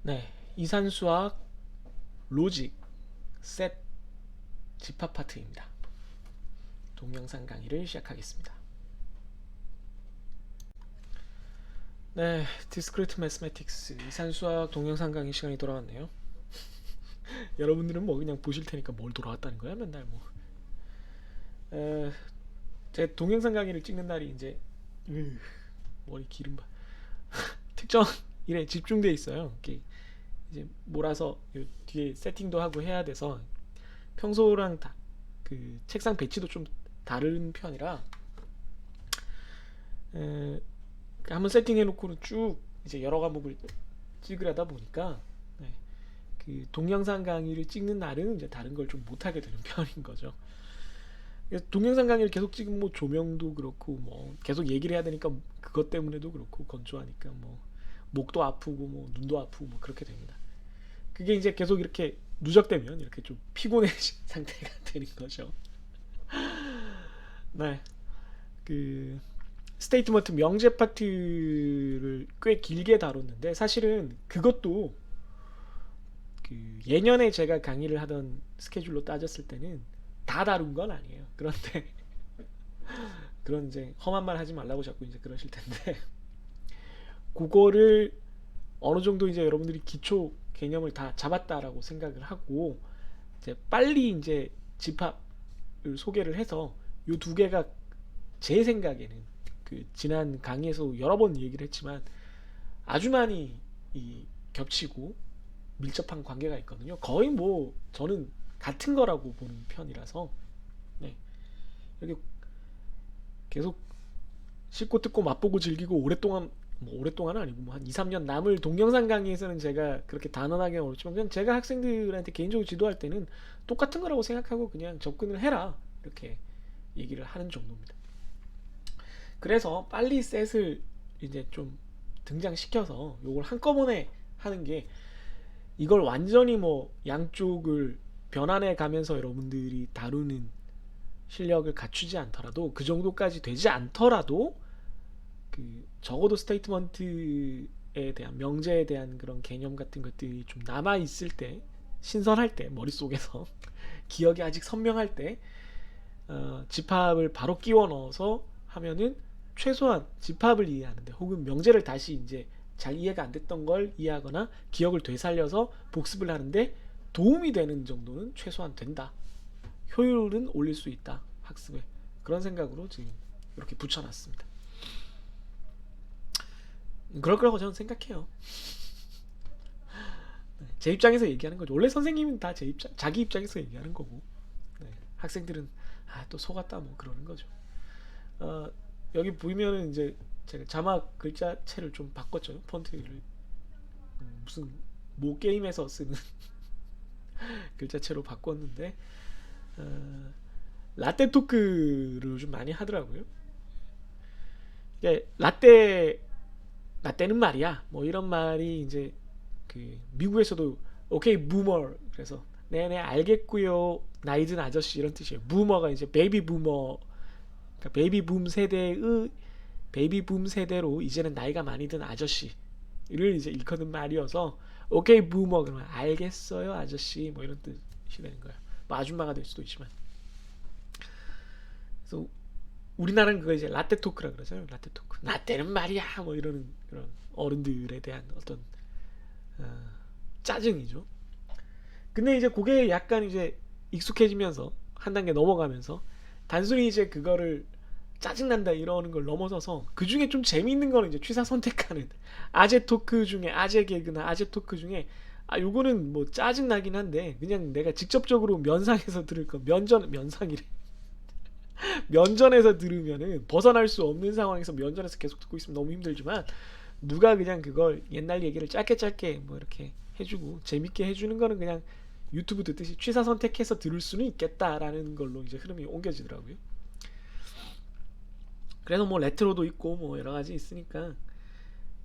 네, 이산수학, 로직, 셋, 집합 파트입니다. 동영상 강의를 시작하겠습니다. 네, 디스크리트 매스매틱스 이산수학 동영상 강의 시간이 돌아왔네요. 여러분들은 뭐 그냥 보실 테니까 뭘 돌아왔다는 거야 맨날 뭐. 제 동영상 강의를 찍는 날이 이제 머리 기름 봐. 특정 일에 집중돼 있어요. 이렇게 이제 몰아서 요 뒤에 세팅도 하고 해야 돼서 평소랑 그 책상 배치도 좀 다른 편이라 한번 세팅해놓고는 쭉 이제 여러 과목을 찍으려다 보니까 네, 그 동영상 강의를 찍는 날은 이제 다른 걸 좀 못하게 되는 편인 거죠. 동영상 강의를 계속 찍으면 뭐 조명도 그렇고 뭐 계속 얘기를 해야 되니까 그것 때문에도 그렇고 건조하니까 뭐 목도 아프고 뭐 눈도 아프고 뭐 그렇게 됩니다. 그게 이제 계속 이렇게 누적되면 이렇게 좀 피곤해진 상태가 되는 거죠. 네, 그 스테이트먼트 명제 파트를 꽤 길게 다뤘는데 사실은 그것도 그 예년에 제가 강의를 하던 스케줄로 따졌을 때는 다 다룬 건 아니에요. 그런데 그런 이제 험한 말 하지 말라고 자꾸 이제 그러실 텐데 그거를 어느 정도 이제 여러분들이 기초 개념을 다 잡았다라고 생각을 하고 이제 빨리 이제 집합을 소개를 해서 이 두 개가 제 생각에는 그 지난 강의에서 여러 번 얘기를 했지만 아주 많이 이 겹치고 밀접한 관계가 있거든요. 거의 뭐 저는 같은 거라고 보는 편이라서 네. 이렇게 계속 씹고 뜯고 맛보고 즐기고 오랫동안 뭐 오랫동안은 아니고 뭐 한 2, 3년 남을 동영상 강의에서는 제가 그렇게 단언하게 어렵지만 그냥 제가 학생들한테 개인적으로 지도할 때는 똑같은 거라고 생각하고 그냥 접근을 해라 이렇게 얘기를 하는 정도입니다. 그래서 빨리 셋을 이제 좀 등장시켜서 요걸 한꺼번에 하는 게 이걸 완전히 뭐 양쪽을 변환해 가면서 여러분들이 다루는 실력을 갖추지 않더라도 그 정도까지 되지 않더라도 그 적어도 스테이트먼트에 대한 명제에 대한 그런 개념 같은 것들이 좀 남아 있을 때 신선할 때 머릿속에서 기억이 아직 선명할 때 집합을 바로 끼워 넣어서 하면은 최소한 집합을 이해하는데 혹은 명제를 다시 이제 잘 이해가 안 됐던 걸 이해하거나 기억을 되살려서 복습을 하는데 도움이 되는 정도는 최소한 된다. 효율은 올릴 수 있다. 학습에. 그런 생각으로 지금 이렇게 붙여놨습니다. 그럴 거라고 저는 생각해요. 제 입장에서 얘기하는 거죠. 원래 선생님은 다 제 입장, 자기 입장에서 얘기하는 거고 네, 학생들은 또 속았다 뭐 그러는 거죠. 어, 여기 보이면은 이제 제가 자막 글자체를 좀 바꿨죠. 폰트를 무슨 모 게임에서 쓰는 글자체로 바꿨는데 라떼 토크를 좀 많이 하더라고요. 이게 라떼는 말이야. 뭐 이런 말이 이제 그 미국에서도 오케이 부머 그래서 네네 알겠고요 나이 든 아저씨 이런 뜻이에요. 부머가 이제 베이비 부머 그러니까 베이비 붐 세대로 이제는 나이가 많이 든 아저씨를 이제 일컫는 말이어서 오케이 부머 그러면 알겠어요 아저씨 뭐 이런 뜻이 되는 거야. 뭐 아줌마가 될 수도 있지만 그래서 우리나라는 그거 이제 라떼 토크라 그러잖아요. 라떼 토크. 라떼는 말이야 뭐 이러는 그런 어른들에 대한 어떤 어, 짜증이죠. 근데 이제 그게 약간 이제 익숙해지면서 한 단계 넘어가면서 단순히 이제 그거를 짜증난다 이러는 걸 넘어서서 그 중에 좀 재미있는 거는 이제 취사 선택하는 아재 토크 중에 아재 개그나 아재 토크 중에 요거는 뭐 짜증 나긴 한데 그냥 내가 직접적으로 면상에서 들을 거 면상이래 면전에서 들으면은 벗어날 수 없는 상황에서 면전에서 계속 듣고 있으면 너무 힘들지만 누가 그냥 그걸 옛날 얘기를 짧게 짧게 뭐 이렇게 해주고 재밌게 해주는 거는 그냥 유튜브 듣듯이 취사 선택해서 들을 수는 있겠다라는 걸로 이제 흐름이 옮겨지더라고요. 그래서 뭐 레트로도 있고 뭐 여러 가지 있으니까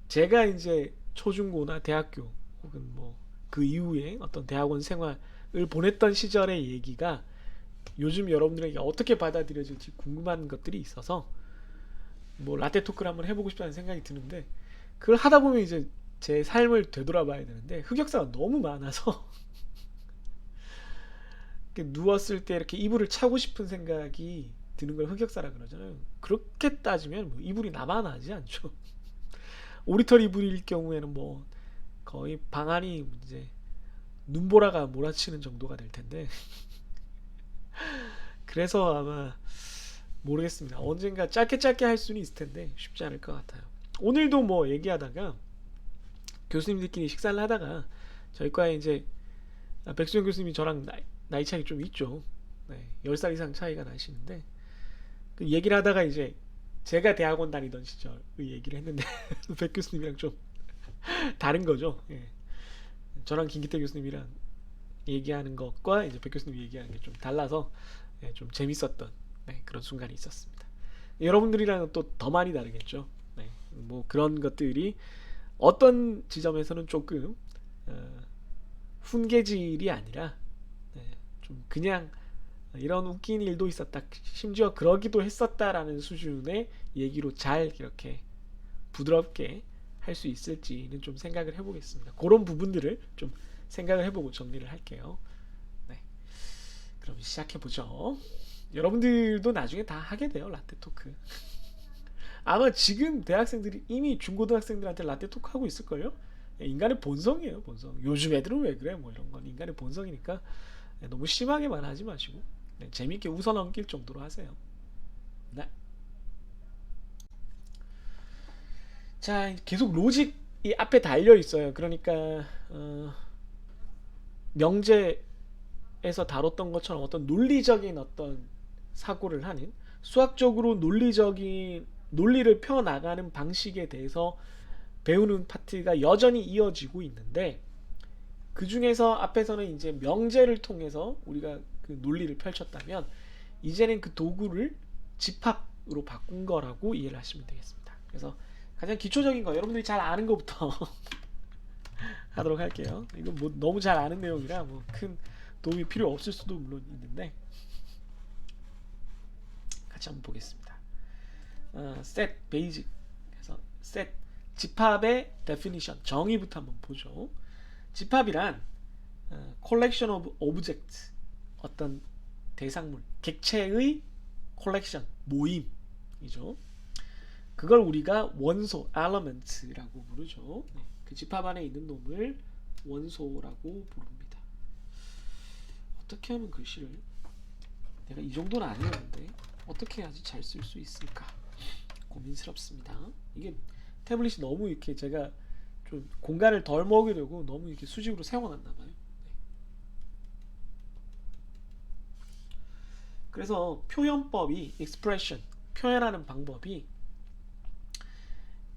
제가 이제 초중고나 대학교 혹은 뭐 그 이후에 어떤 대학원 생활을 보냈던 시절의 얘기가 요즘 여러분들에게 어떻게 받아들여질지 궁금한 것들이 있어서 뭐 라떼 토크를 한번 해보고 싶다는 생각이 드는데 그걸 하다 보면 이제 제 삶을 되돌아봐야 되는데 흑역사가 너무 많아서 누웠을 때 이렇게 이불을 차고 싶은 생각이 드는 걸 흑역사라 그러잖아요. 그렇게 따지면 뭐 이불이 나만 하지 않죠. 오리털 이불일 경우에는 뭐 거의 방 안이 이제 눈보라가 몰아치는 정도가 될 텐데 그래서 아마 모르겠습니다. 언젠가 짧게 짧게 할 수는 있을 텐데 쉽지 않을 것 같아요. 오늘도 뭐 얘기하다가 교수님들끼리 식사를 하다가 저희 과에 이제 백수영 교수님이 저랑 나이 차이 좀 있죠. 네, 10살 이상 차이가 나시는데 그 얘기를 하다가 이제 제가 대학원 다니던 시절의 얘기를 했는데 백 교수님이랑 좀 다른 거죠. 예. 저랑 김기태 교수님이랑 얘기하는 것과 이제 백 교수님 얘기하는 게 좀 달라서 예, 좀 재밌었던 네, 그런 순간이 있었습니다. 여러분들이랑은 또 더 많이 다르겠죠. 네, 뭐 그런 것들이 어떤 지점에서는 조금 어, 훈계질이 아니라 네, 좀 그냥 이런 웃긴 일도 있었다. 심지어 그러기도 했었다라는 수준의 얘기로 잘 이렇게 부드럽게 할 수 있을지는 좀 생각을 해보겠습니다. 그런 부분들을 좀 생각을 해보고 정리를 할게요. 네, 그럼 시작해보죠. 여러분들도 나중에 다 하게 돼요. 라떼 토크. 아마 지금 대학생들이 이미 중고등학생들한테 라떼 토크 하고 있을걸요? 인간의 본성이에요, 본성. 요즘 애들은 왜 그래? 뭐 이런 건 인간의 본성이니까 너무 심하게만 하지 마시고 재밌게 웃어 넘길 정도로 하세요. 네. 자, 계속 로직이 앞에 달려 있어요. 그러니까 어, 명제에서 다뤘던 것처럼 어떤 논리적인 어떤 사고를 하는 수학적으로 논리적인 논리를 펴 나가는 방식에 대해서 배우는 파트가 여전히 이어지고 있는데 그 중에서 앞에서는 이제 명제를 통해서 우리가 그 논리를 펼쳤다면 이제는 그 도구를 집합으로 바꾼 거라고 이해를 하시면 되겠습니다. 그래서 가장 기초적인 거 여러분들이 잘 아는 것부터 하도록 할게요. 이건 뭐 너무 잘 아는 내용이라 뭐 큰 도움이 필요 없을 수도 물론 있는데 같이 한번 보겠습니다. set basic 그래서 set 집합의 definition 정의부터 한번 보죠. 집합이란 collection of object 어떤 대상물 객체의 collection 모임이죠. 그걸 우리가 원소 element라고 부르죠. 네, 그 집합 안에 있는 놈을 원소라고 부릅니다. 어떻게 하면 글씨를 내가 이 정도는 아니었는데 어떻게 해야지 잘 쓸 수 있을까 고민스럽습니다. 이게 태블릿이 너무 이렇게 제가 좀 공간을 덜 먹이려고 너무 이렇게 수직으로 세워놨나봐요. 네. 그래서 표현법이 expression 표현하는 방법이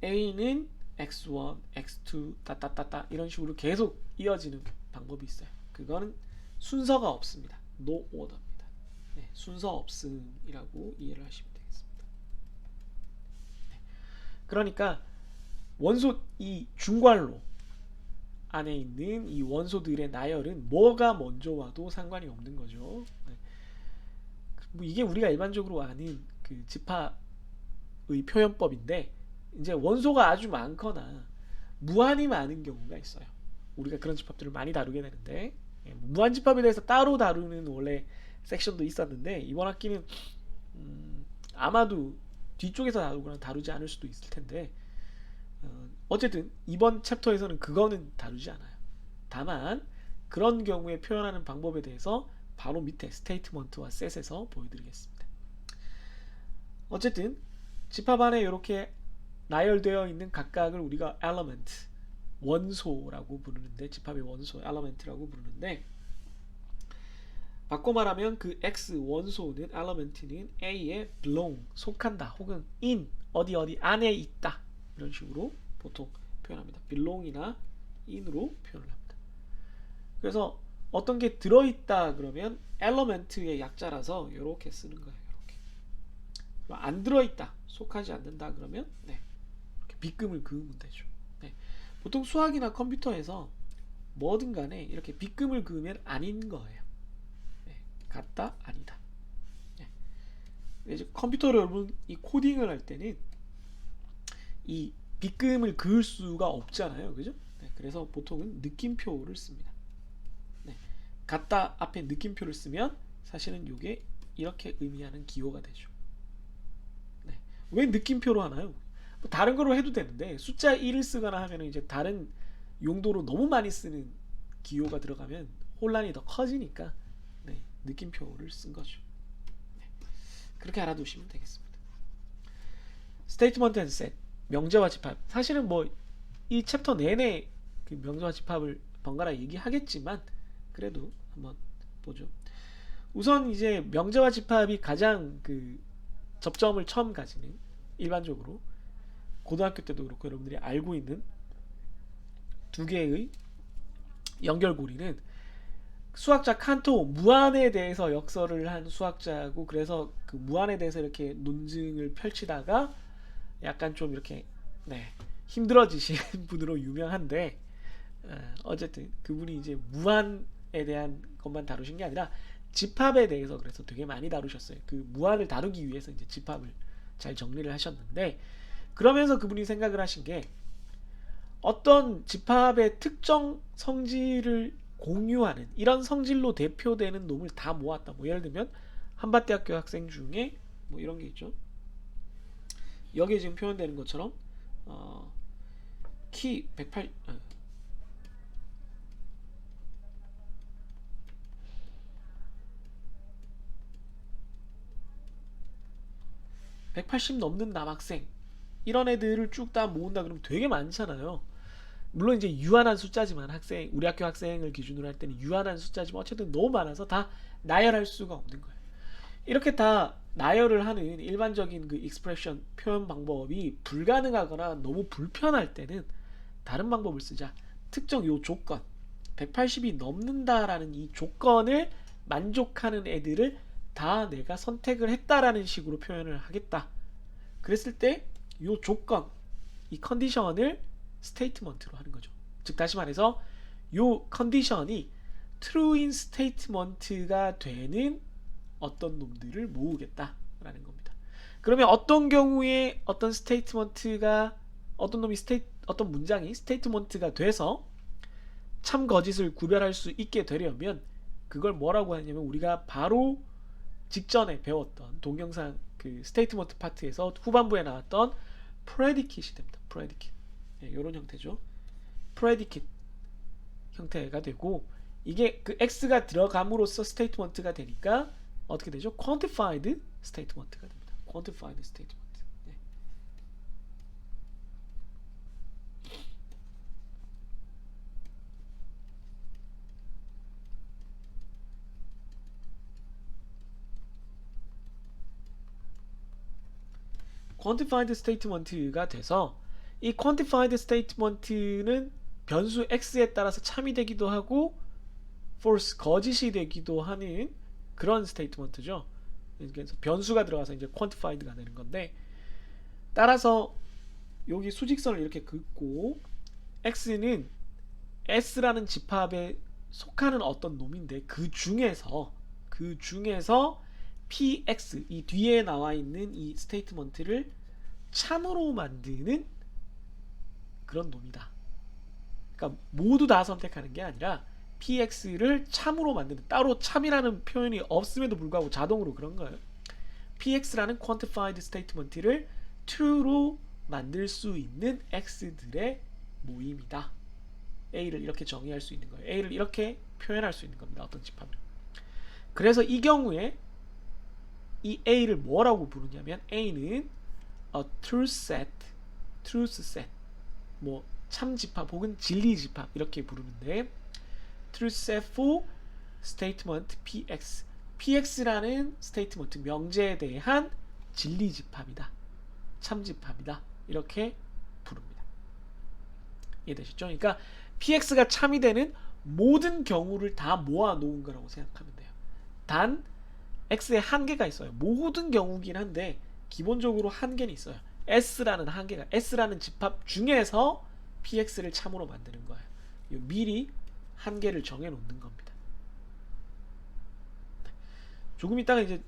A는 x1, x2, 따따따따 이런 식으로 계속 이어지는 방법이 있어요. 그거는 순서가 없습니다. No order입니다. 네, 순서 없음이라고 이해를 하시면 되겠습니다. 네. 그러니까 원소 이 중괄로 안에 있는 이 원소들의 나열은 뭐가 먼저 와도 상관이 없는 거죠. 네. 뭐 이게 우리가 일반적으로 아는 그 집합의 표현법인데 이제 원소가 아주 많거나 무한히 많은 경우가 있어요. 우리가 그런 집합들을 많이 다루게 되는데 무한 집합에 대해서 따로 다루는 원래 섹션도 있었는데 이번 학기는 아마도 뒤쪽에서 다루지 않을 수도 있을 텐데 어쨌든 이번 챕터에서는 그거는 다루지 않아요. 다만 그런 경우에 표현하는 방법에 대해서 바로 밑에 스테이트먼트와 셋에서 보여드리겠습니다. 어쨌든 집합 안에 이렇게 나열되어 있는 각각을 우리가 element, 원소라고 부르는데 집합의 원소, element라고 부르는데 바꿔 말하면 그 X 원소는 element는 A에 belong, 속한다 혹은 in, 어디 안에 있다 이런 식으로 보통 표현합니다. belong이나 in으로 표현을 합니다. 그래서 어떤 게 들어있다 그러면 element의 약자라서 이렇게 쓰는 거예요. 이렇게. 안 들어있다, 속하지 않는다 그러면 네. 빗금을 그으면 되죠. 네. 보통 수학이나 컴퓨터에서 뭐든 간에 이렇게 빗금을 그으면 아닌 거예요. 네. 같다, 아니다. 네. 이제 컴퓨터를 여러분 이 코딩을 할 때는 이 빗금을 그을 수가 없잖아요, 그죠? 네, 그래서 보통은 느낌표를 씁니다. 네, 같다 앞에 느낌표를 쓰면 사실은 이게 이렇게 의미하는 기호가 되죠. 네, 왜 느낌표로 하나요? 뭐 다른 거로 해도 되는데 숫자 1을 쓰거나 하면 이제 다른 용도로 너무 많이 쓰는 기호가 들어가면 혼란이 더 커지니까 네, 느낌표를 쓴 거죠. 네, 그렇게 알아두시면 되겠습니다. 스테이트먼트 앤 셋, 명제와 집합. 사실은 뭐 이 챕터 내내 그 명제와 집합을 번갈아 얘기하겠지만 그래도 한번 보죠. 우선 이제 명제와 집합이 가장 그 접점을 처음 가지는, 일반적으로 고등학교 때도 그렇고 여러분들이 알고 있는 두 개의 연결고리는 수학자 칸토 무한에 대해서 역설을 한 수학자고, 그래서 그 무한에 대해서 이렇게 논증을 펼치다가 약간 좀 이렇게 네, 힘들어지신 분으로 유명한데, 어쨌든 그분이 이제 무한에 대한 것만 다루신 게 아니라 집합에 대해서 그래서 되게 많이 다루셨어요. 그 무한을 다루기 위해서 이제 집합을 잘 정리를 하셨는데, 그러면서 그분이 생각을 하신 게 어떤 집합의 특정 성질을 공유하는 이런 성질로 대표되는 놈을 다 모았다. 뭐 예를 들면 한밭대학교 학생 중에 뭐 이런 게 있죠. 여기에 지금 표현되는 것처럼 키 108, 180 넘는 남학생, 이런 애들을 쭉 다 모은다 그러면 되게 많잖아요. 물론 이제 유한한 숫자지만, 학생, 우리 학교 학생을 기준으로 할 때는 유한한 숫자지만 어쨌든 너무 많아서 다 나열할 수가 없는 거예요. 이렇게 다 나열을 하는 일반적인 그 익스프레션 표현 방법이 불가능하거나 너무 불편할 때는 다른 방법을 쓰자. 특정 요 조건, 180이 넘는다라는 이 조건을 만족하는 애들을 다 내가 선택을 했다라는 식으로 표현을 하겠다. 그랬을 때 요 조건, 이 컨디션을 스테이트먼트로 하는 거죠. 즉 다시 말해서 요 컨디션이 true인 스테이트먼트가 되는 어떤 놈들을 모으겠다라는 겁니다. 그러면 어떤 경우에 어떤 스테이트먼트가, 어떤 놈이 어떤 문장이 스테이트먼트가 돼서 참 거짓을 구별할 수 있게 되려면 그걸 뭐라고 하냐면 우리가 바로 직전에 배웠던 동영상 그 스테이트먼트 파트에서 후반부에 나왔던 프레디킷이 됩니다. 프레디킷. 네, 이런 형태죠. 프레디킷 형태가 되고, 이게 그 x가 들어감으로써 스테이트먼트가 되니까 어떻게 되죠? quantified statement가 됩니다. quantified statement. 네. quantified statement가 돼서 이 quantified statement는 변수 x에 따라서 참이 되기도 하고 false 거짓이 되기도 하는 그런 스테이트먼트죠. 그래서 변수가 들어가서 이제 quantified가 되는 건데, 따라서 여기 수직선을 이렇게 긋고 x는 s라는 집합에 속하는 어떤 놈인데 그 중에서 px, 이 뒤에 나와 있는 이 스테이트먼트를 참으로 만드는 그런 놈이다. 그러니까 모두 다 선택하는 게 아니라 px를 참으로 만드는, 따로 참이라는 표현이 없음에도 불구하고 자동으로 그런 거예요. px라는 quantified statement를 true로 만들 수 있는 x들의 모임이다. a를 이렇게 정의할 수 있는 거예요. a를 이렇게 표현할 수 있는 겁니다. 어떤 집합을. 그래서 이 경우에 이 a를 뭐라고 부르냐면 a는 a truth set, 뭐 참집합 혹은 진리집합 이렇게 부르는데, truth set for statement px, px라는 스테이트먼트 명제에 대한 진리집합이다, 참집합이다, 이렇게 부릅니다. 이해되셨죠? 그러니까 px가 참이 되는 모든 경우를 다 모아놓은 거라고 생각하면 돼요. 단 x에 한계가 있어요. 모든 경우긴 한데 기본적으로 한계는 있어요. s라는 한계가, s라는 집합 중에서 px를 참으로 만드는 거예요. 미리 한계를 정해놓는 겁니다. 조금 이따가 이제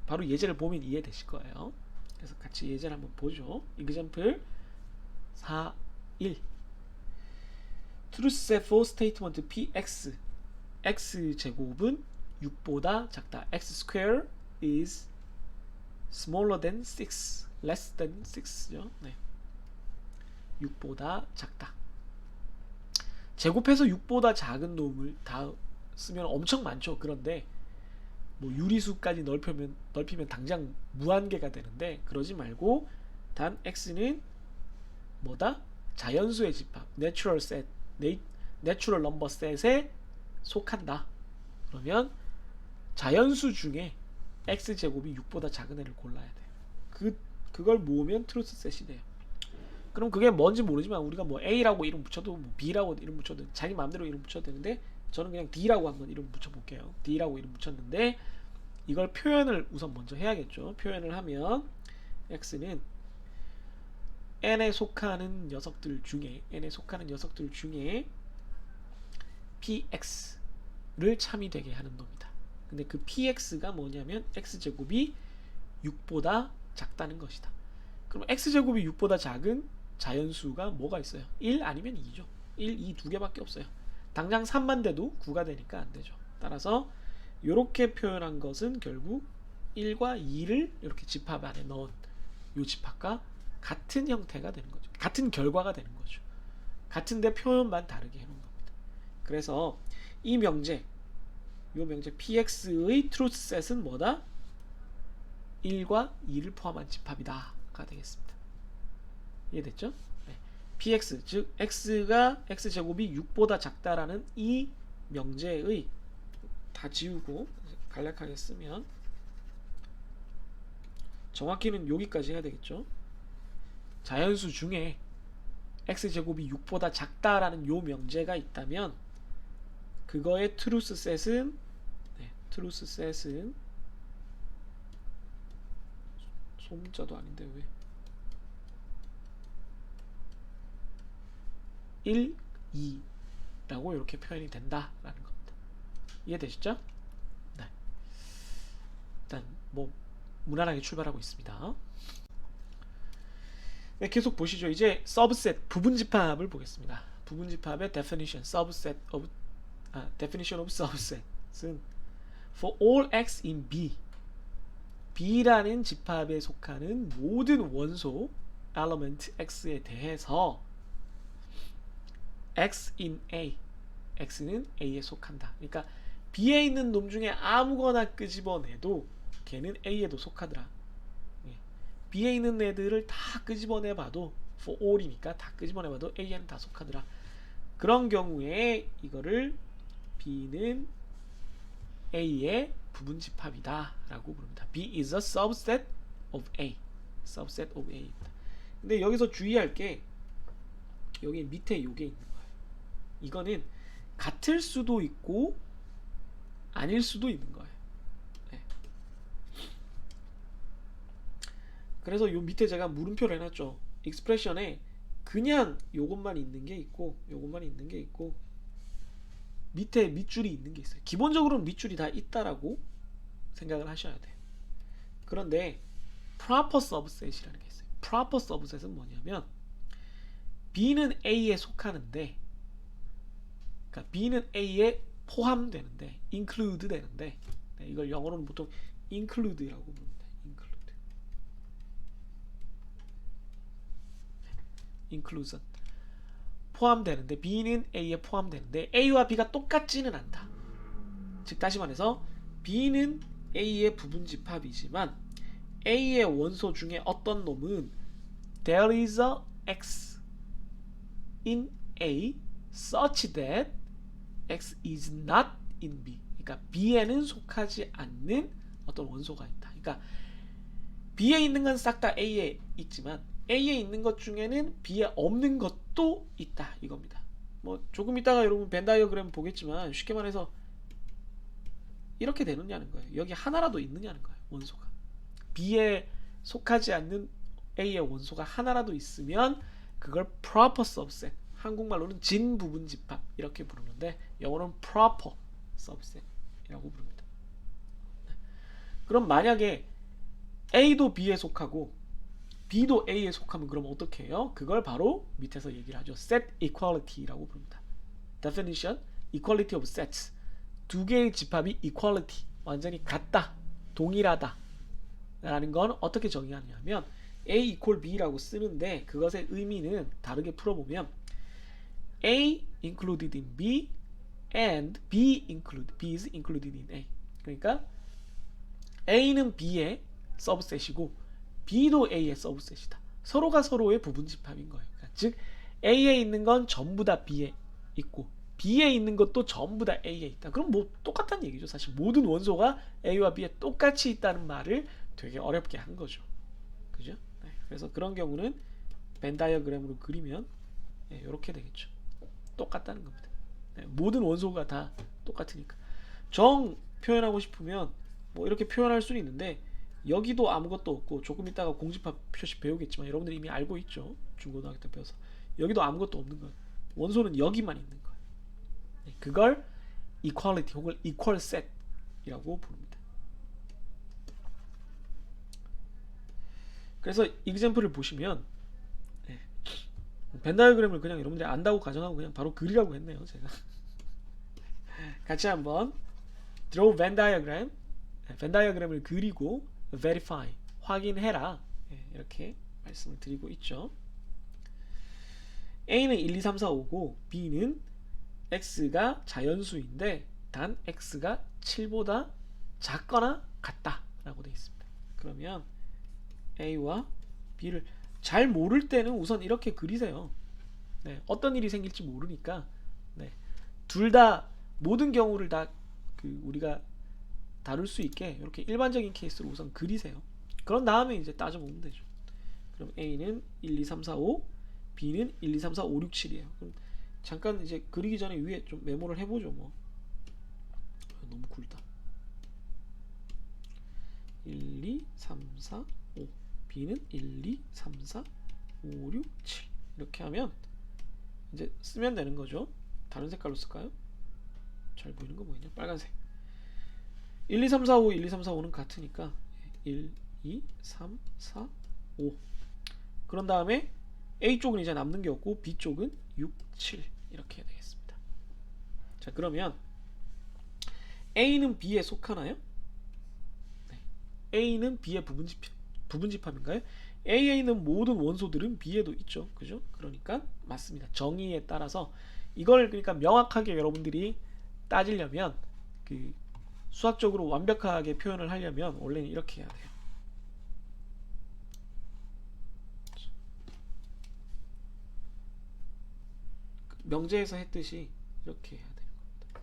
바로 예제를 보면 이해되실 거예요. 그래서 같이 예제를 한번 보죠. example 4, 1. Truth set for statement px. x제곱은 6보다 작다. x square is smaller than 6. less than 6죠. 네. 6보다 작다. 제곱해서 6보다 작은 놈을 다 쓰면 엄청 많죠. 그런데 뭐 유리수까지 넓히면 당장 무한계가 되는데 그러지 말고 단 x는 뭐다? 자연수의 집합, natural set, natural number set에 속한다. 그러면 자연수 중에 x제곱이 6보다 작은 애를 골라야 돼요. 그걸 모으면 트루스 셋이 돼요. 그럼 그게 뭔지 모르지만 우리가 뭐 A라고 이름 붙여도 뭐 B라고 이름 붙여도 자기 마음대로 이름 붙여도 되는데 저는 그냥 D라고 한번 이름 붙여볼게요. D라고 이름 붙였는데 이걸 표현을 우선 먼저 해야겠죠. 표현을 하면 X는 N에 속하는 녀석들 중에 PX를 참이 되게 하는 놈이다. 근데 그 PX가 뭐냐면 X제곱이 6보다 작다는 것이다. 그럼 X제곱이 6보다 작은 자연수가 뭐가 있어요? 1 아니면 2죠. 1, 2 두 개밖에 없어요. 당장 3만 돼도 9가 되니까 안 되죠. 따라서 이렇게 표현한 것은 결국 1과 2를 이렇게 집합 안에 넣은 이 집합과 같은 형태가 되는 거죠. 같은 결과가 되는 거죠. 같은데 표현만 다르게 해놓은 겁니다. 그래서 이 명제 PX의 truth set은 뭐다? 1과 2를 포함한 집합이다 가 되겠습니다. 이해됐죠? 네. PX 즉 X가 X제곱이 6보다 작다라는 이 명제의 다 지우고 간략하게 쓰면 정확히는 여기까지 해야 되겠죠. 자연수 중에 X제곱이 6보다 작다라는 요 명제가 있다면 그거의 트루스 셋은 소문자도 아닌데 왜 1, 2라고 이렇게 표현이 된다라는 겁니다. 이해되시죠? 네. 일단 뭐 무난하게 출발하고 있습니다. 네, 계속 보시죠. 이제 subset 부분집합을 보겠습니다. 부분집합의 definition of subset은 for all x in B B라는 집합에 속하는 모든 원소 element x에 대해서 x in A x는 A에 속한다. 그러니까 B에 있는 놈 중에 아무거나 끄집어내도 걔는 A에도 속하더라. B에 있는 애들을 다 끄집어내봐도 for all이니까 다 끄집어내봐도 A에는 다 속하더라. 그런 경우에 이거를 B는 A의 부분집합이다 라고 부릅니다. B is a subset of A. subset of A입니다. 근데 여기서 주의할 게 여기 밑에 요게 있는 거예요. 이거는 같을 수도 있고 아닐 수도 있는 거예요. 네. 그래서 요 밑에 제가 물음표를 해놨죠. 익스프레션에 그냥 요것만 있는 게 있고 요것만 있는 게 있고 밑에 밑줄이 있는 게 있어요. 기본적으로는 밑줄이 다 있다라고 생각을 하셔야 돼요. 그런데 proper subset이라는 게 있어요. proper subset은 뭐냐면 B는 A에 속하는데 그러니까 B는 A에 포함되는데 include 되는데 네, 이걸 영어로는 보통 include라고 부릅니다. inclusion 포함되는데 B는 A에 포함되는데 A와 B가 똑같지는 않다. 즉 다시 말해서 B는 A의 부분집합이지만 A의 원소 중에 어떤 놈은 there is a X in A such that X is not in B. 그러니까 B에는 속하지 않는 어떤 원소가 있다. 그러니까 B에 있는 건 싹 다 A에 있지만 A에 있는 것 중에는 B에 없는 것도 있다 이겁니다. 뭐 조금 있다가 여러분 벤 다이어그램 보겠지만 쉽게 말해서 이렇게 되느냐는 거예요. 여기 하나라도 있느냐는 거예요. 원소가 B에 속하지 않는 A의 원소가 하나라도 있으면 그걸 proper subset, 한국말로는 진부분집합 이렇게 부르는데 영어로는 proper subset이라고 부릅니다. 그럼 만약에 A도 B에 속하고 B도 A에 속하면 그럼 어떻게 해요? 그걸 바로 밑에서 얘기를 하죠. set equality라고 부릅니다. definition, equality of sets. 두 개의 집합이 equality, 완전히 같다, 동일하다 라는 건 어떻게 정의하냐면 A equal B라고 쓰는데 그것의 의미는 다르게 풀어보면 A included in B and B is included in A. 그러니까 A는 B의 서브셋이고 B도 A의 서브셋이다. 서로가 서로의 부분 집합인 거예요. 그러니까 즉 A에 있는 건 전부 다 B에 있고 B에 있는 것도 전부 다 A에 있다. 그럼 뭐 똑같다는 얘기죠. 사실 모든 원소가 A와 B에 똑같이 있다는 말을 되게 어렵게 한 거죠. 그죠? 네, 그래서 그런 경우는 벤 다이어그램으로 그리면 이렇게 되겠죠. 똑같다는 겁니다. 네, 모든 원소가 다 똑같으니까. 정 표현하고 싶으면 뭐 이렇게 표현할 수는 있는데 여기도 아무것도 없고 조금 있다가 공집합 표시 배우겠지만 여러분들이 이미 알고 있죠. 중고등학교 때 배워서. 여기도 아무것도 없는 거예요. 원소는 여기만 있는 거예요. 네, 그걸 equality 혹은 equal set이라고 부릅니다. 그래서 example을 보시면 벤 다이어그램을 그냥 여러분들이 안다고 가정하고 그냥 바로 그리라고 했네요. 제가 같이 한번 draw Venn diagram, 벤 다이어그램을 그리고 verify, 확인해라 이렇게 말씀을 드리고 있죠. A는 1, 2, 3, 4, 5고 B는 X가 자연수인데 단 X가 7보다 작거나 같다 라고 되어 있습니다. 그러면 A와 B를 잘 모를 때는 우선 이렇게 그리세요. 네, 어떤 일이 생길지 모르니까 네, 둘 다 모든 경우를 다 우리가 다룰 수 있게 이렇게 일반적인 케이스로 우선 그리세요. 그런 다음에 이제 따져보면 되죠. 그럼 A는 1, 2, 3, 4, 5, B는 1, 2, 3, 4, 5, 6, 7이에요. 그럼 잠깐 이제 그리기 전에 위에 좀 메모를 해보죠. 뭐 너무 굵다. 1, 2, 3, 4, 5 B는 1, 2, 3, 4, 5, 6, 7 이렇게 하면 이제 쓰면 되는 거죠. 다른 색깔로 쓸까요? 잘 보이는 거 뭐냐? 빨간색. 1, 2, 3, 4, 5, 1, 2, 3, 4, 5는 같으니까 1, 2, 3, 4, 5 그런 다음에 A쪽은 이제 남는 게 없고 B쪽은 6, 7 이렇게 되겠습니다. 자 그러면 A는 B에 속하나요? 네. A는 B의 부분집합인가요? A에 있는 모든 원소들은 B에도 있죠. 그죠? 그러니까 맞습니다. 정의에 따라서 이걸 그러니까 명확하게 여러분들이 따지려면 수학적으로 완벽하게 표현을 하려면 원래는 이렇게 해야 돼요. 명제에서 했듯이 이렇게 해야 되는 겁니다.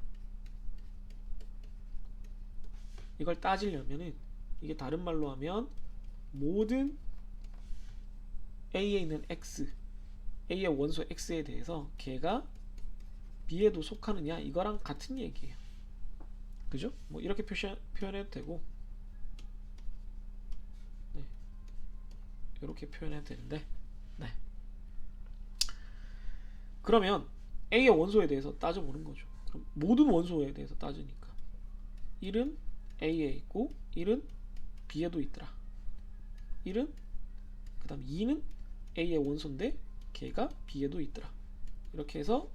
이걸 따지려면은 이게 다른 말로 하면 모든 A에 있는 X, A의 원소 X에 대해서 걔가 B에도 속하느냐 이거랑 같은 얘기예요. 그죠? 뭐 이렇게 표현해도 되고 네. 이렇게 표현해도 되는데 네. 그러면 A의 원소에 대해서 따져보는 거죠. 그럼 모든 원소에 대해서 따지니까 1은 A에 있고 1은 B에도 있더라. 1은 그 다음 2는 A의 원소인데 걔가 B에도 있더라. 이렇게 해서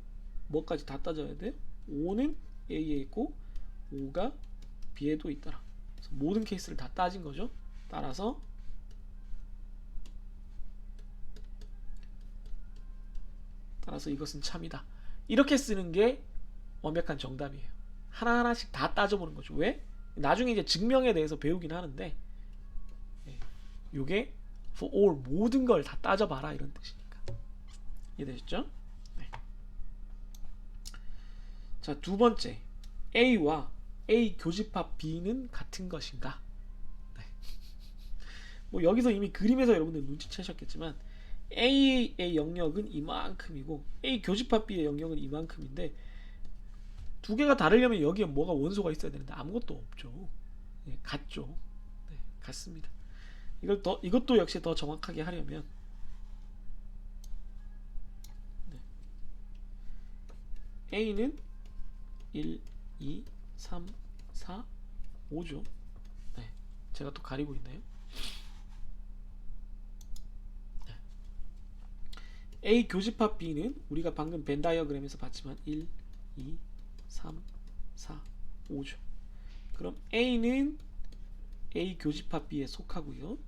뭐까지 다 따져야 돼? 5는 A에 있고 5가 B에도 있더라. 그래서 모든 케이스를 다 따진 거죠. 따라서 이것은 참이다. 이렇게 쓰는 게 완벽한 정답이에요. 하나하나씩 다 따져보는 거죠. 왜? 나중에 이제 증명에 대해서 배우긴 하는데 요게 for all 모든 걸 다 따져봐라 이런 뜻이니까. 이해되셨죠? 네. 자, 두 번째 A와 A 교집합 B는 같은 것인가? 네. 뭐 여기서 이미 그림에서 여러분들 눈치채셨겠지만 A의 영역은 이만큼이고 A 교집합 B의 영역은 이만큼인데 두 개가 다르려면 여기에 뭐가 원소가 있어야 되는데 아무것도 없죠. 네, 같죠. 네, 같습니다. 이것도 역시 더 정확하게 하려면 네. A는 1, 2, 3, 4, 5죠. 네, 제가 또 가리고 있나요? A 교집합 B는 우리가 방금 벤 다이어그램에서 봤지만 1, 2, 3, 4, 5죠. 그럼 A는 A 교집합 B에 속하고요.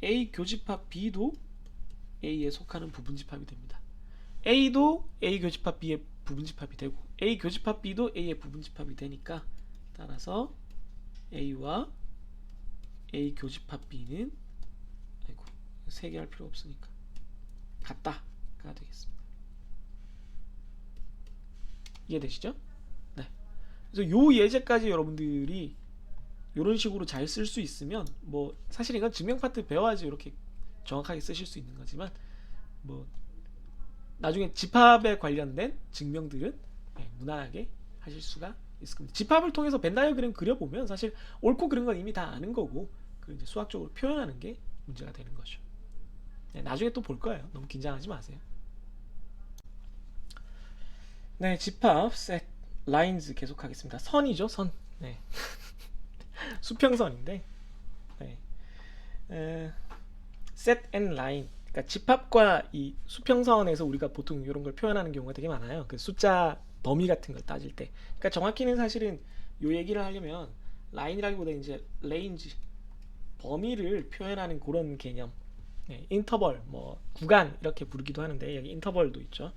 A 교집합 B도 A에 속하는 부분집합이 됩니다. A도 A 교집합 B의 부분집합이 되고 A 교집합 B도 A의 부분집합이 되니까 따라서 A와 A 교집합 B는 아이고 3개 할 필요 없으니까 같다가 되겠습니다. 이해되시죠? 네. 그래서 요 예제까지 여러분들이 이런 식으로 잘 쓸 수 있으면 뭐 사실 이건 증명 파트 배워야지 이렇게 정확하게 쓰실 수 있는 거지만 뭐 나중에 집합에 관련된 증명들은 무난하게 하실 수가 있을 겁니다. 집합을 통해서 벤 다이어그램 그려보면 사실 옳고 그른 건 이미 다 아는 거고 그 이제 수학적으로 표현하는 게 문제가 되는 거죠. 네, 나중에 또 볼 거예요. 너무 긴장하지 마세요. 네, 집합 set lines 계속하겠습니다. 선이죠, 선. 네. 수평선인데 네. set and line 그러니까 집합과 이 수평선에서 우리가 보통 이런 걸 표현하는 경우가 되게 많아요. 그 숫자 범위 같은 걸 따질 때. 그러니까 정확히는 사실은 요 얘기를 하려면 라인이라기보다 이제 레인지 범위를 표현하는 그런 개념. 네, 인터벌 뭐 구간 이렇게 부르기도 하는데 여기 인터벌도 있죠.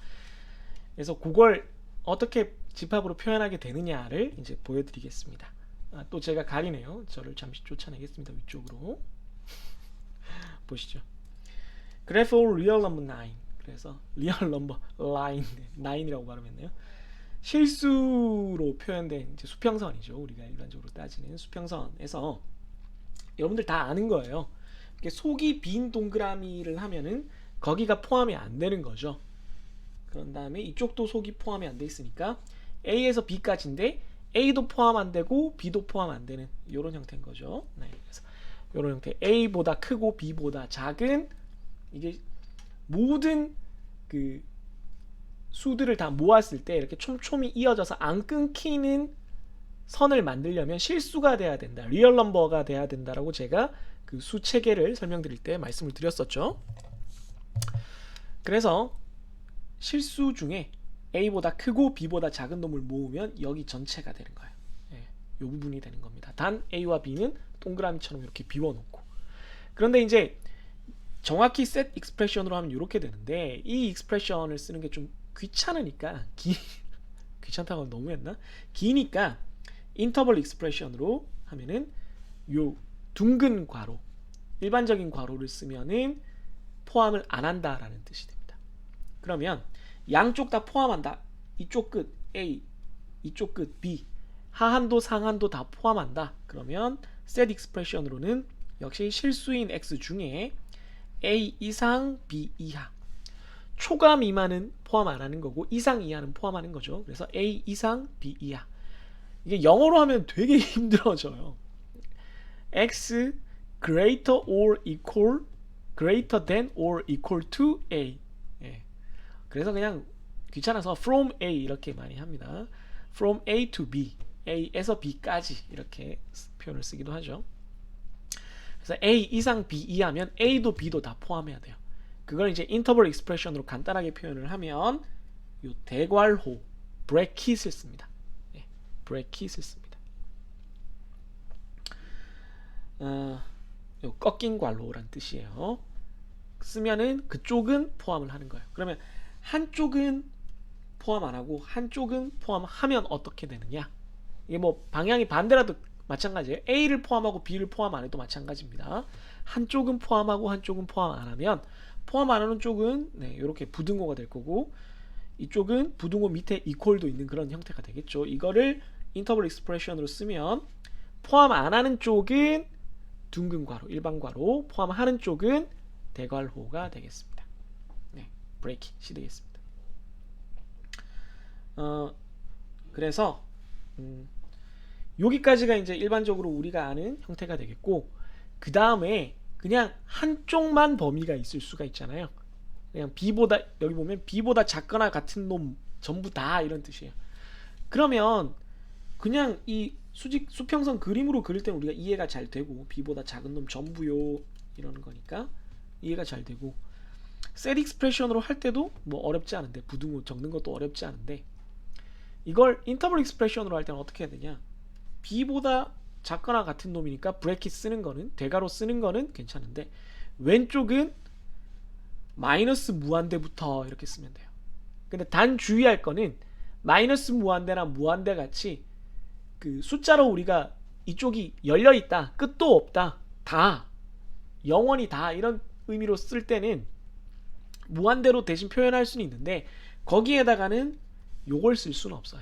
그래서 그걸 어떻게 집합으로 표현하게 되느냐를 이제 보여드리겠습니다. 또 제가 가리네요. 저를 잠시 쫓아내겠습니다. 위쪽으로 보시죠. Graph of real number 9. 그래서 real number line 9이라고 발음했네요. 실수로 표현된 이제 수평선이죠. 우리가 일반적으로 따지는 수평선에서 여러분들 다 아는 거예요. 속이 빈 동그라미를 하면은 거기가 포함이 안 되는 거죠. 그런 다음에 이쪽도 속이 포함이 안 돼 있으니까 A에서 B까지인데 A도 포함 안 되고 B도 포함 안 되는 이런 형태인 거죠. 네, 그래서 이런 형태 A보다 크고 B보다 작은 이게 모든 그 수들을 다 모았을 때 이렇게 촘촘히 이어져서 안 끊기는 선을 만들려면 실수가 돼야 된다. 리얼 넘버가 돼야 된다라고 제가 그 수 체계를 설명드릴 때 말씀을 드렸었죠. 그래서 실수 중에 A보다 크고 B보다 작은 놈을 모으면 여기 전체가 되는 거예요. 예, 이 부분이 되는 겁니다. 단 A와 B는 동그라미처럼 이렇게 비워놓고. 그런데 이제 정확히 set expression으로 하면 이렇게 되는데 이 expression을 쓰는 게 좀 귀찮으니까 귀찮다고 너무했나? 기니까 interval expression으로 하면은 요 둥근 괄호 일반적인 괄호를 쓰면은 포함을 안 한다라는 뜻이 됩니다. 그러면 양쪽 다 포함한다. 이쪽 끝 A, 이쪽 끝 B, 하한도 상한도 다 포함한다. 그러면 set expression으로는 역시 실수인 X 중에 A 이상 B 이하 초과 미만은 포함 안 하는 거고 이상 이하는 포함하는 거죠. 그래서 A 이상 B 이하 이게 영어로 하면 되게 힘들어져요. X greater or equal greater than or equal to A 그래서 그냥 귀찮아서 from A 이렇게 많이 합니다. from A to B A에서 B까지 이렇게 표현을 쓰기도 하죠. 그래서 A 이상 B 이하면 A도 B도 다 포함해야 돼요. 그걸 이제 인터벌 익스프레션으로 간단하게 표현을 하면 요 대괄호 브래킷을 씁니다. 네, 브래킷을 씁니다. 요 꺾인 괄호란 뜻이에요. 쓰면은 그쪽은 포함을 하는 거예요. 그러면 한쪽은 포함 안 하고 한쪽은 포함하면 어떻게 되느냐? 이게 뭐 방향이 반대라도 마찬가지예요. A를 포함하고 B를 포함 안 해도 마찬가지입니다. 한쪽은 포함하고 한쪽은 포함 안 하면 포함 안 하는 쪽은 이렇게 부등호가 될 거고 이쪽은 부등호 밑에 이퀄도 있는 그런 형태가 되겠죠. 이거를 인터벌 익스프레션으로 쓰면 포함 안 하는 쪽은 둥근 괄호, 일반 괄호, 포함하는 쪽은 대괄호가 되겠습니다. 네, 브레이킷이 되겠습니다. 그래서 여기까지가 이제 일반적으로 우리가 아는 형태가 되겠고 그 다음에 그냥 한쪽만 범위가 있을 수가 있잖아요. 그냥 B보다 여기 보면 B보다 작거나 같은 놈 전부 다 이런 뜻이에요. 그러면 그냥 이 수평선 그림으로 그릴 때는 우리가 이해가 잘 되고 B보다 작은 놈 전부요 이러는 거니까 이해가 잘 되고 셋 익스프레션으로 할 때도 뭐 어렵지 않은데, 부등호 적는 것도 어렵지 않은데, 이걸 인터벌 익스프레션으로 할 때는 어떻게 해야 되냐, b보다 작거나 같은 놈이니까 브래킷 쓰는 거는, 대괄호 쓰는 거는 괜찮은데, 왼쪽은 마이너스 무한대부터 이렇게 쓰면 돼요. 근데 단 주의할 거는 마이너스 무한대나 무한대 같이 그 숫자로 우리가 이쪽이 열려있다, 끝도 없다, 다, 영원히 다 이런 의미로 쓸 때는 무한대로 대신 표현할 수는 있는데, 거기에다가는 요걸 쓸 수는 없어요.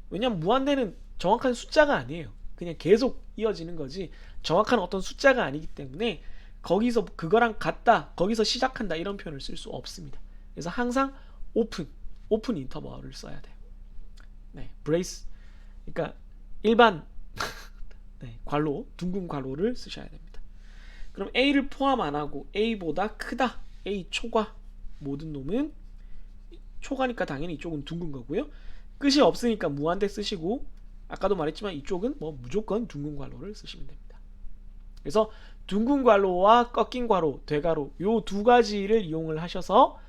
왜냐면 무한대는 정확한 숫자가 아니에요. 그냥 계속 이어지는 거지 정확한 어떤 숫자가 아니기 때문에 거기서 그거랑 같다, 거기서 시작한다 이런 표현을 쓸 수 없습니다. 그래서 항상 오픈 인터벌을 써야 돼요. 네, 브레이스, 그러니까 일반 네, 괄호, 둥근 괄호를 쓰셔야 됩니다. 그럼 A를 포함 안 하고 A보다 크다, A 초과, 모든 놈은 초과니까 당연히 이쪽은 둥근 거고요. 끝이 없으니까 무한대 쓰시고, 아까도 말했지만 이쪽은 뭐 무조건 둥근 괄호를 쓰시면 됩니다. 그래서 둥근 괄호와 꺾인 괄호, 대괄호 요 두 가지를 이용을 하셔서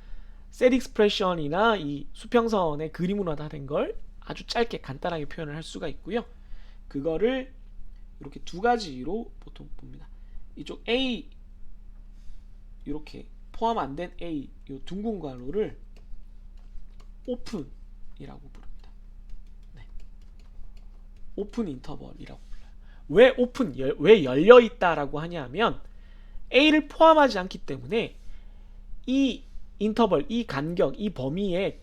셋 익스프레션이나 이 수평선의 그림으로 된 걸 아주 짧게 간단하게 표현을 할 수가 있고요. 그거를 이렇게 두 가지로 보통 봅니다. 이쪽 A, 이렇게 포함 안 된 A, 요 둥근 괄호를 오픈이라고 부릅니다. 네. 오픈 인터벌이라고 불러요. 왜 오픈, 왜 열려 있다라고 하냐면 A를 포함하지 않기 때문에 이 인터벌, 이 간격, 이 범위에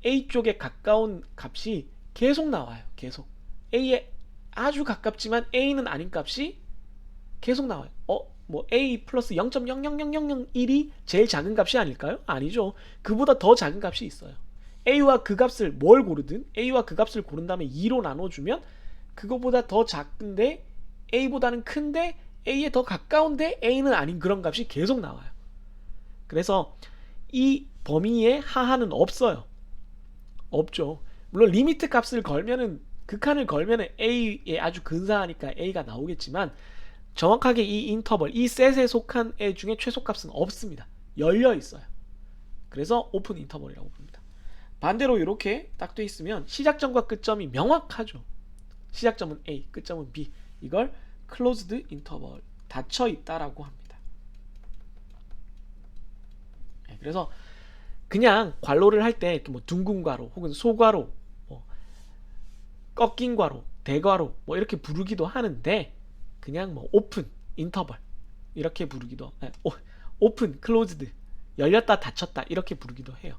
A 쪽에 가까운 값이 계속 나와요. 계속 A에 아주 가깝지만 A는 아닌 값이 계속 나와요. 뭐 A 플러스 0.00001이 제일 작은 값이 아닐까요? 아니죠. 그보다 더 작은 값이 있어요. A와 그 값을 뭘 고르든 A와 그 값을 고른 다음에 2로 나눠주면 그거보다 더 작은데 A보다는 큰데 A에 더 가까운데 A는 아닌 그런 값이 계속 나와요. 그래서 이 범위에 하하는 없어요. 없죠. 물론 리미트 값을 걸면은, 극한을 걸면은 A에 아주 근사하니까 A가 나오겠지만, 정확하게 이 인터벌, 이 셋에 속한 애 중에 최소값은 없습니다. 열려 있어요. 그래서 오픈 인터벌이라고 부릅니다. 반대로 이렇게 딱 돼 있으면 시작점과 끝점이 명확하죠. 시작점은 A, 끝점은 B. 이걸 closed interval, 닫혀 있다라고 합니다. 그래서 그냥 괄호를 할 때 뭐 둥근 괄호 혹은 소괄호, 뭐 꺾인 괄호, 대괄호 뭐 이렇게 부르기도 하는데, 그냥 뭐 오픈 인터벌 이렇게 부르기도, 오픈 클로즈드, 열렸다 닫혔다 이렇게 부르기도 해요.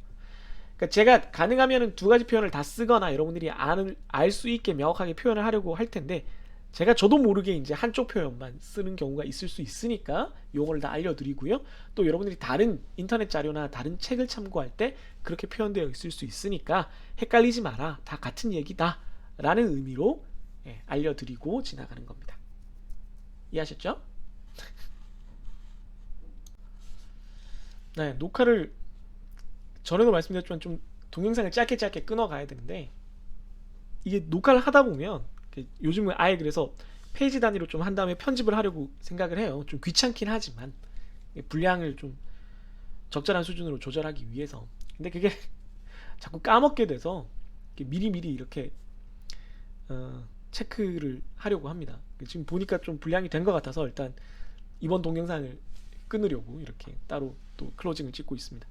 그러니까 제가 가능하면 두 가지 표현을 다 쓰거나 여러분들이 알 수 있게 명확하게 표현을 하려고 할 텐데, 제가 저도 모르게 이제 한쪽 표현만 쓰는 경우가 있을 수 있으니까 용어를 다 알려드리고요. 또 여러분들이 다른 인터넷 자료나 다른 책을 참고할 때 그렇게 표현되어 있을 수 있으니까 헷갈리지 마라, 다 같은 얘기다 라는 의미로 알려드리고 지나가는 겁니다. 이해하셨죠? 네, 녹화를 전에도 말씀드렸지만 좀 동영상을 짧게 끊어가야 되는데, 이게 녹화를 하다 보면 요즘은 아예 그래서 페이지 단위로 좀 한 다음에 편집을 하려고 생각을 해요. 좀 귀찮긴 하지만 분량을 좀 적절한 수준으로 조절하기 위해서. 근데 그게 자꾸 까먹게 돼서 미리미리 이렇게 체크를 하려고 합니다. 지금 보니까 좀 분량이 된 것 같아서 일단 이번 동영상을 끊으려고 이렇게 따로 또 클로징을 찍고 있습니다.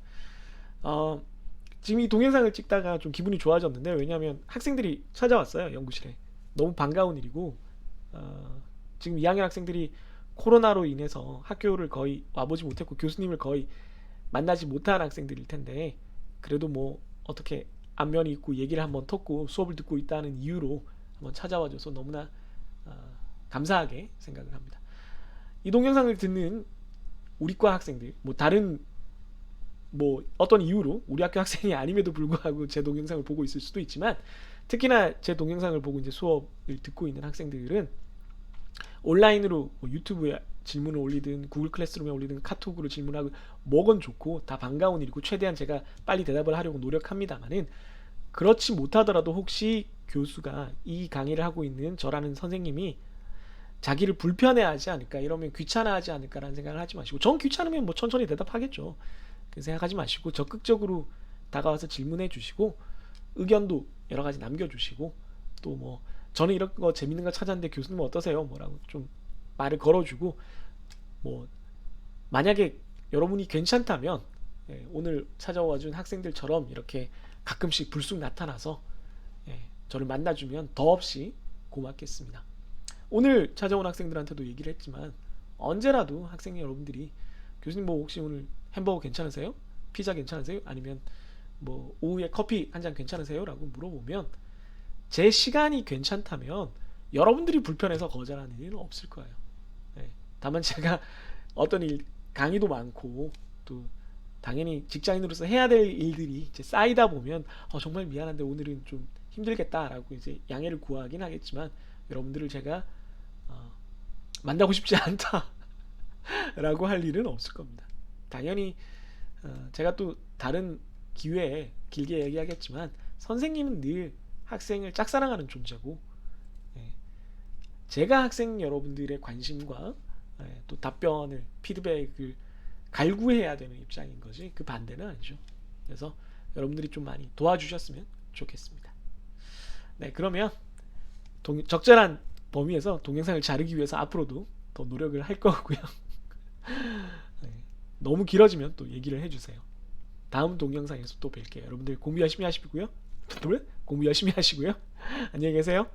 지금 이 동영상을 찍다가 좀 기분이 좋아졌는데, 왜냐하면 학생들이 찾아왔어요, 연구실에. 너무 반가운 일이고, 지금 2학년 학생들이 코로나로 인해서 학교를 거의 와보지 못했고 교수님을 거의 만나지 못한 학생들일 텐데, 그래도 뭐 어떻게 안면이 있고 얘기를 한번 텄고 수업을 듣고 있다는 이유로 한번 찾아와줘서 너무나 감사하게 생각을 합니다. 이 동영상을 듣는 우리과 학생들, 뭐 다른 뭐 어떤 이유로 우리 학교 학생이 아님에도 불구하고 제 동영상을 보고 있을 수도 있지만, 특히나 제 동영상을 보고 이제 수업을 듣고 있는 학생들은 온라인으로 뭐 유튜브에 질문을 올리든 구글 클래스룸에 올리든 카톡으로 질문하고 뭐건 좋고 다 반가운 일이고 최대한 제가 빨리 대답을 하려고 노력합니다만은, 그렇지 못하더라도 혹시 교수가 이 강의를 하고 있는 저라는 선생님이 자기를 불편해하지 않을까, 이러면 귀찮아하지 않을까라는 생각을 하지 마시고, 전 귀찮으면 뭐 천천히 대답하겠죠. 생각하지 마시고 적극적으로 다가와서 질문해 주시고 의견도 여러 가지 남겨주시고 또 뭐 저는 이런 거 재밌는 거 찾았는데 교수님 어떠세요? 뭐라고 좀 말을 걸어주고 뭐 만약에 여러분이 괜찮다면 오늘 찾아와준 학생들처럼 이렇게 가끔씩 불쑥 나타나서 저를 만나주면 더없이 고맙겠습니다. 오늘 찾아온 학생들한테도 얘기를 했지만 언제라도 학생 여러분들이 교수님 뭐 혹시 오늘 햄버거 괜찮으세요? 피자 괜찮으세요? 아니면 뭐 오후에 커피 한 잔 괜찮으세요? 라고 물어보면 제 시간이 괜찮다면 여러분들이 불편해서 거절하는 일은 없을 거예요. 다만 제가 어떤 일 강의도 많고 또 당연히 직장인으로서 해야 될 일들이 이제 쌓이다 보면 정말 미안한데 오늘은 좀 힘들겠다라고 이제 양해를 구하긴 하겠지만 여러분들을 제가 만나고 싶지 않다라고 할 일은 없을 겁니다. 당연히 제가 또 다른 기회에 길게 얘기하겠지만 선생님은 늘 학생을 짝사랑하는 존재고 제가 학생 여러분들의 관심과 또 답변을 피드백을 갈구해야 되는 입장인 거지 그 반대는 아니죠. 그래서 여러분들이 좀 많이 도와주셨으면 좋겠습니다. 네, 그러면 적절한 범위에서 동영상을 자르기 위해서 앞으로도 더 노력을 할 거고요. 너무 길어지면 또 얘기를 해주세요. 다음 동영상에서 또 뵐게요. 여러분들 공부 열심히 하시고요. 안녕히 계세요.